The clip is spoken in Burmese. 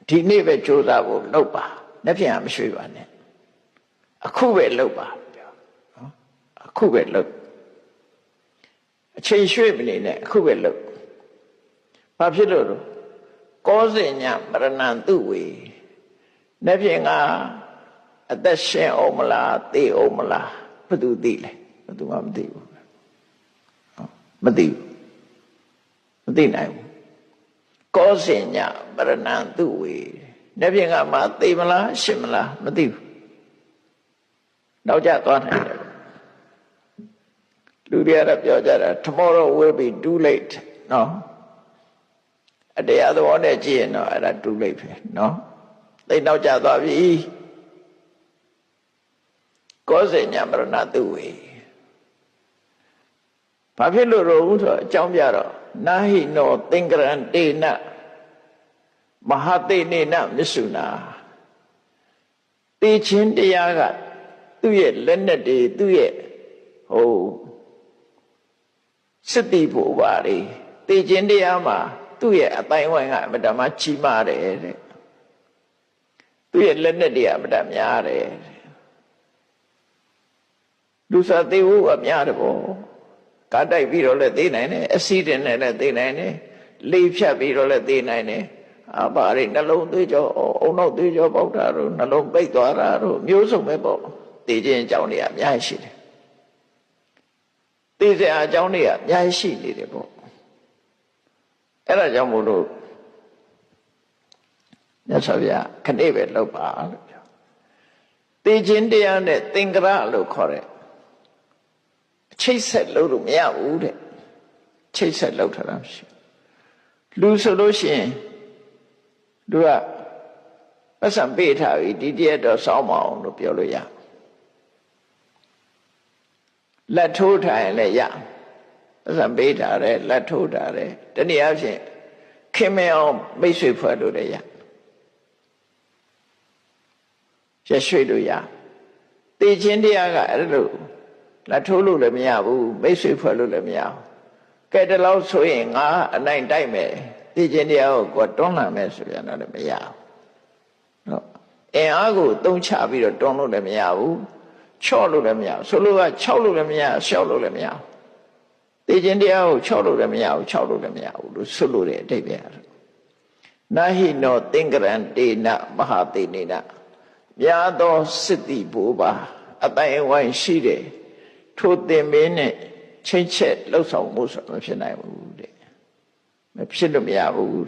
ဒီနေ့ပဲကြိုးစားဖို့လုပ်ပါနှစ်ဖြင့်မရွှေ့ပါနဲ့အခုပဲလုပ်ပါပြောနော်အခုပဲလုပ်အချိန်ရွှေ့မနေနဲ့အခုပဲလုပ်ဘာဖြစ်လို့လဲကောဇင်ညပရဏံသူဝေနှစ်ဖြင့်ကအသက်ရှင်အောင်မလားသေအောင်မလားဘယ်သူသိလဲဘယ်သူမှမသိဘူးမသိဘူးမသိနိုင်ဘူးကောဇင်ညပရဏံသူဝေနှစ်ဖြင့်ကမှသေမလားရှင်မလားမသိဘူးနောက်ကျသွားနိုင်တယ်လူတွေကတော့ပြောကြတာ tomorrow will be too late နော်အတရားသဘောနဲ့ကြည့်ရင်တော့အဲ့ဒါ too late ပဲနော်သိနောက်ကျသွားပြီကောဇင်ညပရဏသူဝေဘာဖြစ်လို့ရောဆိုအကြောင်းပြတော့နာဟိနောသင်္ကရံတေနမဟာသေနေနမစ္ဆုနာတေခြင်းတရားကသူ့ရဲ့လက်နဲ့တွေသူ့ရဲ့စတိဖို့ပါလေတေခြင်းတရားမှာသူ့ရဲ့အတိုင်းဝိုင်းကအမတမကြီးမားတယ်တဲ့သူ့ရဲ့လက်နဲ့တွေကအမတများတယ်လူစားသေးဖို့အများတယ်ပေါ့ကားတိုက်ပြီးတော့လည်းသိနိုင်တယ်အဆီဒင်နဲ့လည်းသိနိုင်တယ်လေဖြတ်ပြီးတော့လည်းသိနိုင်တယ်ဘာတွေနှလုံးသွေးကြောအုံနောက်သွေးကြောပေါက်တာတို့နှလုံးပိတ်သွားတာတို့မျိုးစုံပဲပေါ့သိခြင်းအကြောင်းတွေအများကြီးရှိတယ်သိစရာအကြောင်းတွေအများကြီးရှိနေတယ်ပေါ့အဲ့ဒါကြောင့်မို့လို့မြတ်စွာဘုရားခဏပဲလောက်ပါလို့ပြောသိခြင်းတရားနဲ့သင်္ကရလို့ခေါ်တဲ့ချိတ်ဆက်လို့မရဘူးတဲ့ချိတ်ဆက်လို့ထားတာမရှိလူဆိုလို့ရှိရင်လူကပတ်စံပေးထားပြီဒီတရက်တော့စောင်းမအောင်လို့ပြောလို့ရလက်ထိုးထားရင်လည်းရပတ်စံပေးထားတယ်လက်ထိုးထားတယ်တနည်းအားဖြင့်ခင်မအောင်မိတ်ဆွေဖွဲ့လို့လည်းရရရွှေ့လို့ရသိခြင်းတရားကအဲ့လိုလက်ထိုးလို့လည်းမရဘူးမိတ်ဆွေဖွဲ့လို့လည်းမရဘူးကဲတလောက်ဆိုရင်ငါအနိုင်တိုက်မယ်သိခြင်းတရားကိုတွန်းလှန်မယ်ဆိုရင်တော့လည်းမရဘူးနော်အင်အားကိုသုံးချပြီးတော့တွန်းလို့လည်းမရဘူးချော့လို့လည်းမရဘူးဆိုလိုကချော့လို့လည်းမရရှော့လို့လည်းမရဘူးသိခြင်းတရားကိုချော့လို့လည်းမရဘူးချော့လို့လည်းမရဘူးလို့ဆိုလိုတဲ့အဓိပ္ပာယ်အဲ့နာဟိနောသင်္ကရံတေနမဟာသေနေနများသောစိတ္တိဘူပါအတိုင်းအဝိုင်းရှိတယ်ထိုသင်မင်းနဲ့ချိန်ချက်လှုပ်ဆောင်မှုဆိုမဖြစ်နိုင်ဘူးတဲ့မဖြစ်လို့မရဘူး